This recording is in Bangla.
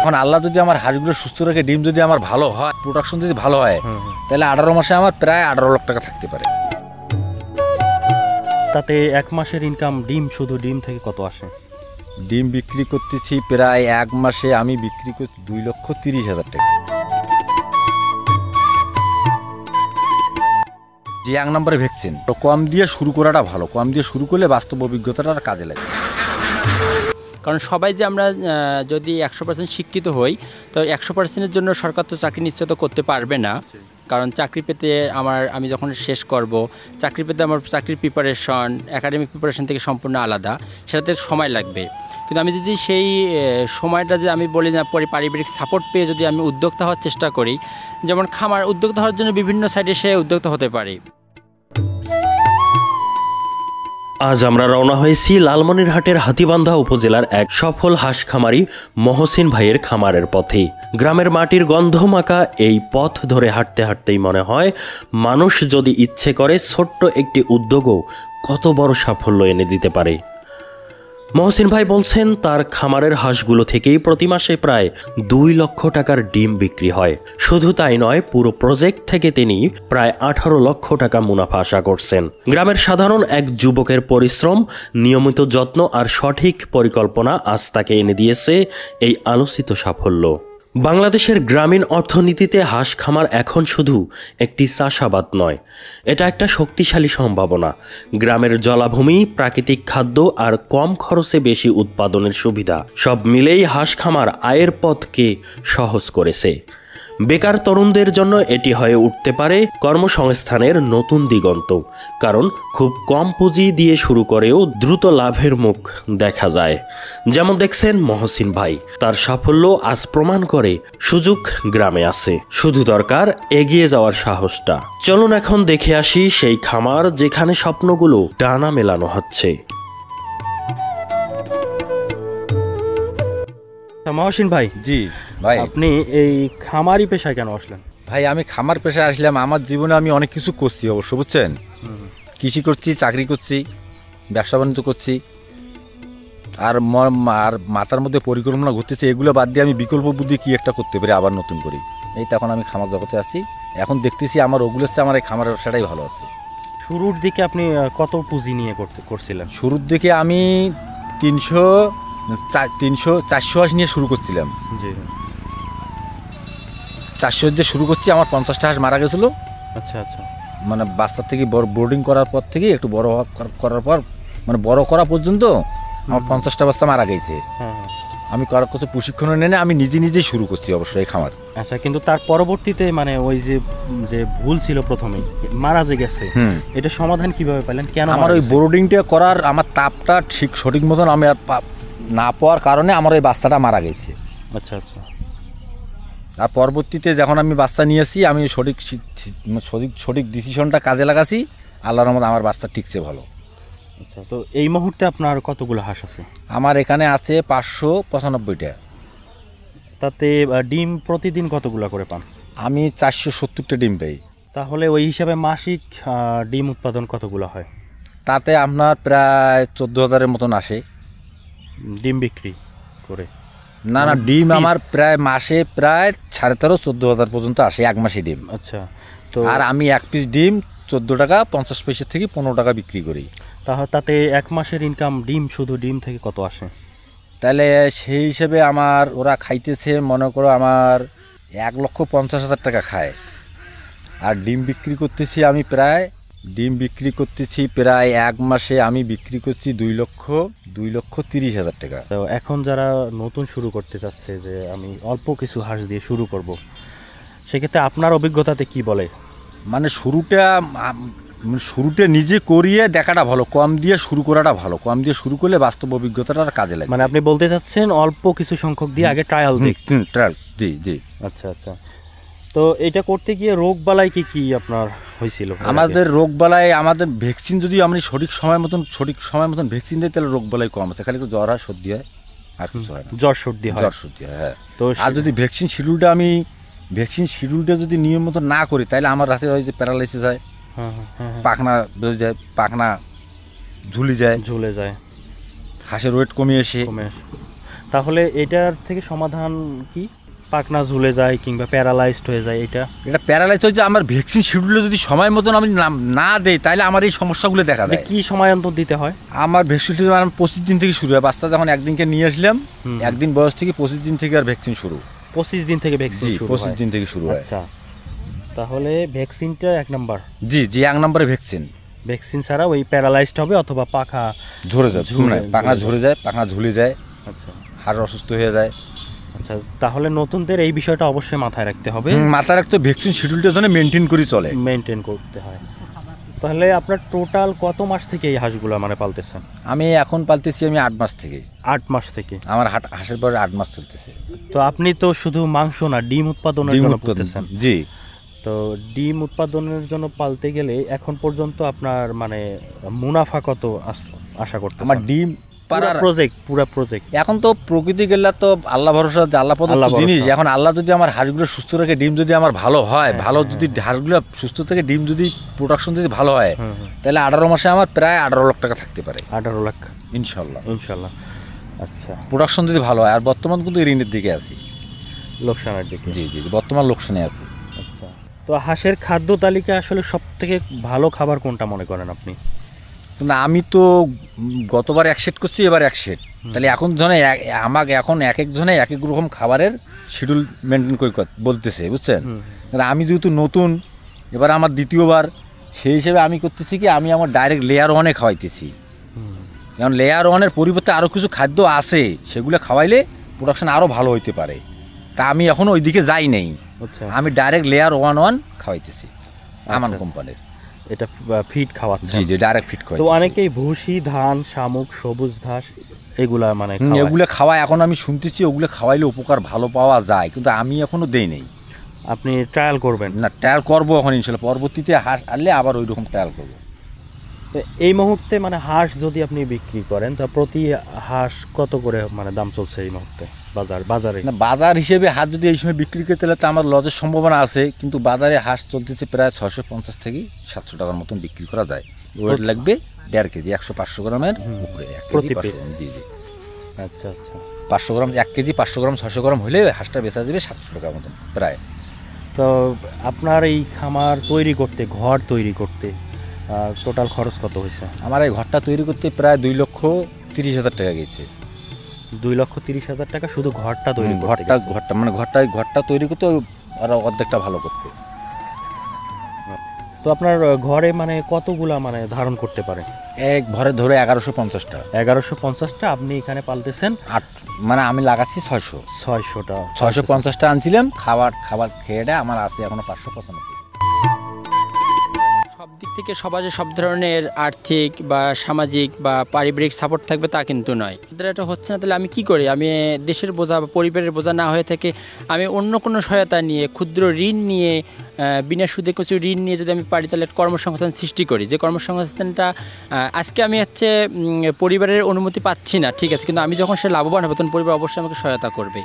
এখন আল্লাহ যদি আমার হাঁসগুলো সুস্থ রাখে, ডিম যদি আমার ভালো হয়, প্রোডাকশন যদি ভালো হয়, তাহলে 18 মাসে আমার প্রায় 18 লাখ টাকা থাকতে পারে। তাতে এক মাসের ইনকাম শুধু ডিম থেকে কত আসে? ডিম বিক্রি করতেছি প্রায় এক মাসে আমি বিক্রি করছি 2,30,000 টাকা। যে এক নম্বরে ভ্যাকসিন, তো কম দিয়ে শুরু করাটা ভালো। কম দিয়ে শুরু করলে বাস্তব অভিজ্ঞতাটা কাজে লাগে। কারণ সবাই যে আমরা যদি 100% শিক্ষিত হই, তো 100%-এর জন্য সরকার তো চাকরি নিশ্চিত করতে পারবে না। কারণ চাকরি পেতে আমি যখন শেষ করব, চাকরি পেতে আমার চাকরির প্রিপারেশন একাডেমিক প্রিপারেশন থেকে সম্পূর্ণ আলাদা, সেটাতে সময় লাগবে। কিন্তু আমি যদি সেই সময়টা যে আমি বলি না, পারিবারিক সাপোর্ট পেয়ে যদি আমি উদ্যোক্তা হওয়ার চেষ্টা করি, যেমন খামার উদ্যোক্তা হওয়ার জন্য বিভিন্ন সাইডে সে উদ্যোক্তা হতে পারে। আজ আমরা রওনা হয়েছি লালমনিরহাটের হাতীবান্ধা উপজেলার এক সফল হাঁস খামারি মহসিন ভাইয়ের খামারের পথে। গ্রামের মাটির গন্ধমাখা এই পথ ধরে হাঁটতে হাঁটতেই মনে হয়, মানুষ যদি ইচ্ছে করে ছোট্ট একটি উদ্যোগও কত বড় সাফল্য এনে দিতে পারে। মহসিন ভাই বলছেন, তার খামারের হাঁসগুলো থেকেই প্রতি মাসে প্রায় 2 লক্ষ টাকার ডিম বিক্রি হয়। শুধু তাই নয়, পুরো প্রজেক্ট থেকে তিনি প্রায় 18 লক্ষ টাকা মুনাফা আশা করছেন। গ্রামের সাধারণ এক যুবকের পরিশ্রম, নিয়মিত যত্ন আর সঠিক পরিকল্পনা আজ তাকে এনে দিয়েছে এই আলোচিত সাফল্য। বাংলাদেশের গ্রামীণ অর্থনীতিতে হাঁস খামার এখন শুধু একটি চাষাবাদ নয়, এটা একটা শক্তিশালী সম্ভাবনা। গ্রামের জলাভূমি, প্রাকৃতিক খাদ্য আর কম খরচে বেশি উৎপাদনের সুবিধা সব মিলেই হাঁস খামার আয়ের পথকে সহজ করেছে। বেকার তরুণদের জন্য এটি হয়ে উঠতে পারে কর্মসংস্থানের নতুন দিগন্ত, কারণ খুব কম পুঁজি দিয়ে শুরু করেও দ্রুত লাভের মুখ দেখা যায়। যেমন দেখছেন মহসিন ভাই, তার সাফল্য আজ প্রমাণ করে সুযোগ গ্রামে আছে, শুধু দরকার এগিয়ে যাওয়ার সাহসটা। চলুন এখন দেখে আসি সেই খামার যেখানে স্বপ্নগুলো ডানা মেলানো হচ্ছে। মহসিন ভাই, জি ভাই, আপনি এই খামারি পেশায় কেন আসলেন? ভাই আমি খামার পেশায় আসলাম, আমার জীবনে আমি অনেক কিছু করছি অবশ্য, বুঝছেন। কৃষি করছি, চাকরি করছি, ব্যবসা বাণিজ্য করছি, আর মাথার মধ্যে পরিকল্পনা ঘুরতেছে। এগুলো বাদ দিয়ে আমি বিকল্প বুদ্ধি কি একটা করতে পারি আবার নতুন করি। এই তখন আমি খামার জগতে আছি। এখন দেখতেছি আমার ওগুলোর চেয়ে আমার এই খামার ব্যবসাটাই ভালো আছে। শুরুর দিকে আপনি কত পুঁজি নিয়ে করছিলেন? শুরুর দিকে আমি 400 হাঁস নিয়ে শুরু করছিলাম। জি, 400 দিয়ে শুরু করছি, আমার 50টা হাঁস মারা গেছিল। আচ্ছা আচ্ছা। মানে বাচ্চার থেকে বোর্ডিং করার পর থেকে একটু বড় করার পর, মানে বড় করা পর্যন্ত আমার 50টা বাচ্চা মারা গেছে। আমি কারোর কাছে প্রশিক্ষণ নিয়ে আমি নিজেই শুরু করছি অবশ্যই এই খামার। আচ্ছা, কিন্তু তার পরবর্তীতে মানে ওই যে ভুল ছিল প্রথমেই মারা যে গেছে, এটা সমাধান কিভাবে পেলেন? কেন আমার ওই বোর্ডিংটা করার আমার তাপটা সঠিক মতন আমি আর না পাওয়ার কারণে আমার ওই বাচ্চাটা মারা গেছে। আচ্ছা আচ্ছা। আর পরবর্তীতে যখন আমি বাচ্চা নিয়েছি, আমি সঠিক ডিসিশনটা কাজে লাগাছি, আল্লাহর রহমতে আমার বাচ্চা টিকছে ভালো। আচ্ছা, তো এই মুহূর্তে আপনার কতগুলো হাঁস আছে? আমার এখানে আছে 595টা। তাতে ডিম প্রতিদিন কতগুলো করে পান? আমি 470টা ডিম পাই। তাহলে ওই হিসাবে মাসিক ডিম উৎপাদন কতগুলো হয়? তাতে আপনার প্রায় 14,000-এর মতন আসে ডিম বিক্রি করে। না, ডিম আমার প্রায় মাসে প্রায় 13,500-14,000 পর্যন্ত আসে এক মাসে ডিম। আচ্ছা, তো আর আমি এক পিস ডিম 14 টাকা 50 পয়সা থেকে 15 টাকা বিক্রি করি। তাতে এক মাসের ইনকাম শুধু ডিম থেকে কত আসে? তাহলে সেই হিসেবে আমার ওরা খাইতেছে, মনে করো আমার 1,50,000 টাকা খায়। আর ডিম বিক্রি করতেছি প্রায় এক মাসে আমি বিক্রি করছি 2,30,000 টাকা। তো এখন যারা নতুন শুরু করতে চাচ্ছে যে আমি অল্প কিছু হাঁস দিয়ে শুরু করব, সেক্ষেত্রে আপনার অভিজ্ঞতাতে কি বলে? মানে শুরুটা নিজে করিয়ে দেখাটা ভালো, কম দিয়ে শুরু করাটা ভালো। কম দিয়ে শুরু করলে বাস্তব অভিজ্ঞতাটা কাজে লাগে। মানে আপনি বলতে চাচ্ছেন অল্প কিছু সংখ্যক দিয়ে আগে ট্রায়াল দেখতে? ট্রায়াল, জি জি। আচ্ছা আচ্ছা। তো এটা করতে গিয়ে রোগ বালাই কি আপনার হয়েছিল? আমাদের রোগ বালাই, আমাদের ভ্যাকসিন যদি আমি সঠিক সময় মতন ভ্যাকসিন দিই, তাহলে রোগ বালাই কম আছে। খালি জ্বর আর সর্দি হয়, আর কিছু হয় না। জ্বর সর্দি হয়, হ্যাঁ। তো আর যদি ভ্যাকসিন শিডিউলটা যদি নিয়ম মতো না করি, তাহলে আমার রাতে হয় যে প্যারালাইসিস হয়, পাখনা বেরো যায়, পাখনা ঝুলে যায়। হাঁসের ওয়েট কমে এসে। কমে আসে। তাহলে এটার থেকে সমাধান কি? পাখনা ঝুলে যায় কিংবা প্যারালাইজড হয়ে যায়, এটা এটা প্যারালাইজ হয়ে যায়। আমার ভ্যাকসিন শিডিউলে যদি সময় মতন আমি না দেই তাহলে আমার এই সমস্যাগুলো দেখা দেয়। কি সময় অন্তর দিতে হয়? আমার ভ্যাকসিন শিডিউল 25 দিন থেকে শুরু হয়। বাচ্চা যখন একদিনকে নিয়ে আসলাম, একদিন বয়স থেকে 25 দিন থেকে আর ভ্যাকসিন শুরু। 25 দিন থেকে ভ্যাকসিন জি, শুরু 25 হয়। দিন থেকে শুরু হয়। আচ্ছা, তাহলে ভ্যাকসিনটা 1 নাম্বার। জি জি, 1 নম্বরে ভ্যাকসিন। ভ্যাকসিন ছাড়া ওই প্যারালাইজড হবে অথবা পাখা ঝরে যায়, পাখনা ঝরে যায়, পাখনা ঝুলে যায়, আচ্ছা হাড় অসুস্থ হয়ে যায়। আচ্ছা, তাহলে নতুনদের এই বিষয়টা অবশ্যই মাথায় রাখতে হবে, মাথায় রাখতে ভ্যাকসিন শিডিউলটা যেন মেনটেন করে চলে, মেনটেন করতে হয়। তাহলে আপনার টোটাল কত মাস থেকে এই হাঁসগুলো মানে পালতেছেন? আমি এখন পালতেছি আমি 8 মাস থেকে। 8 মাস থেকে? আমার হাঁসের বয়স 8 মাস চলতেছে। তো আপনি তো শুধু মাংস না, ডিম উৎপাদনের ডিম জন্য উৎপাদন, পালতেছেন। জি। তো ডিম উৎপাদনের জন্য পালতে গেলে এখন পর্যন্ত আপনার মানে মুনাফা কত আশা করতে? আমার ডিম পুরো প্রজেক্ট এখন তো প্রকৃতি গেলে তো আল্লাহ ভরসা, আল্লাহ প্রদত্ত জিনিস। এখন আল্লাহ যদি আমার হাঁসগুলো সুস্থ রাখে, ডিম যদি আমার ভালো হয়, ভালো যদি হাঁসগুলো সুস্থ থেকে ডিম যদি প্রোডাকশন যদি ভালো হয়, তাহলে 18 মাসে আমার প্রায় 18 লাখ টাকা থাকতে পারে। 18 লাখ ইনশাল্লাহ। আচ্ছা, প্রোডাকশন যদি ভালো হয়। আর বর্তমান কিন্তু ঋণের দিকে আছি, লোকসানের দিকে। জি জি, বর্তমান লোকসানে আছি। আচ্ছা, তো হাঁসের খাদ্য তালিকা আসলে সব থেকে ভালো খাবার কোনটা মনে করেন আপনি? না, আমি তো গতবার 1 সেট করছি, এবার 1 সেট। তাহলে এখন জনে আমাকে এখন এক জনে এক এক রকম খাবারের শিডিউল মেনটেন করে বলতেছে, বুঝছেন? আমি যেহেতু নতুন, এবার আমার দ্বিতীয়বার, সেই হিসেবে আমি করতেছি কি, আমি আমার ডাইরেক্ট লেয়ার 1-এ খাওয়াইতেছি। কারণ লেয়ার 1-এর পরিবর্তে আরও কিছু খাদ্য আছে, সেগুলো খাওয়াইলে প্রোডাকশন আরও ভালো হইতে পারে। তা আমি এখনও ওই দিকে যাই নেই, আমি ডাইরেক্ট লেয়ার 1-1 খাওয়াইতেছি আমান কোম্পানির। এটা ফিড খাওয়াচ্ছে? জি জি, ডাইরেক্ট ফিড খাওয়াই। তো অনেকেই ভুসি, ধান, শামুক, সবুজ ঘাস এগুলা মানে এগুলো খাওয়ায়। এখন আমি শুনতেছি ওগুলো খাওয়াইলে উপকার ভালো পাওয়া যায়, কিন্তু আমি এখনো দেই নেই। আপনি ট্রায়াল করবেন? না, ট্রায়াল করবো এখন ইনশাল্লাহ। পরবর্তীতে হাঁস আনলে আবার ওই রকম ট্রায়াল করবো। এই মুহূর্তে মানে হাঁস যদি আপনি বিক্রি করেন, তা প্রতি হাঁস কত করে মানে দাম চলছে এই মুহূর্তে বাজারে? না, বাজার হিসেবে হাঁস যদি এই সময় বিক্রি করতে তাহলে তো আমার লসের সম্ভাবনা আছে, কিন্তু বাজারে হাঁস চলতেছে প্রায় 650 থেকে 700 টাকার মতন বিক্রি করা যায়। ওয়েট লাগবে 1.5 কেজি, 100-500 গ্রামের উপরে। 1 কেজি 500 গ্রাম। জি জি। আচ্ছা আচ্ছা, 500 গ্রাম, 1 কেজি 500 গ্রাম 600 গ্রাম হলে হাঁসটা বেচা যাবে 700 টাকার মতন প্রায়। তো আপনার এই খামার তৈরি করতে, ঘর তৈরি করতে টোটাল খরচ কত হয়েছে? আমার এই ঘরটা তৈরি করতে প্রায় 2,30,000 টাকা গেছে। 2,30,000 টাকা শুধু ঘরটা তৈরি করতে? ঘরটা তৈরি করতে আর অর্ধেকটা ভালো করতে। তো আপনার ঘরে মানে কতগুলা মানে ধারণ করতে পারে? এক ঘরে ধরে 1150টা। 1150টা আপনি এখানে পালতেছেন? মানে আমি লাগাচ্ছি 600টা। 650টা আনছিলাম। খাবার খেয়ে আমার আছে এখনো 595। সব দিক থেকে সমাজে সব ধরনের আর্থিক বা সামাজিক বা পারিবারিক সাপোর্ট থাকবে তা কিন্তু নয়। এটা হচ্ছে না, তাহলে আমি কি করি? আমি দেশের বোঝা বা পরিবারের বোঝা না হয়ে থেকে আমি অন্য কোনো সহায়তা নিয়ে, ক্ষুদ্র ঋণ নিয়ে, বিনা সুদে কিছু ঋণ নিয়ে যদি আমি পারি, তাহলে কর্মসংস্থান সৃষ্টি করি। যে কর্মসংস্থানটা আজকে আমি পরিবারের অনুমতি পাচ্ছি না, ঠিক আছে, কিন্তু আমি যখন সে লাভবান হবে তখন পরিবার অবশ্যই আমাকে সহায়তা করবে।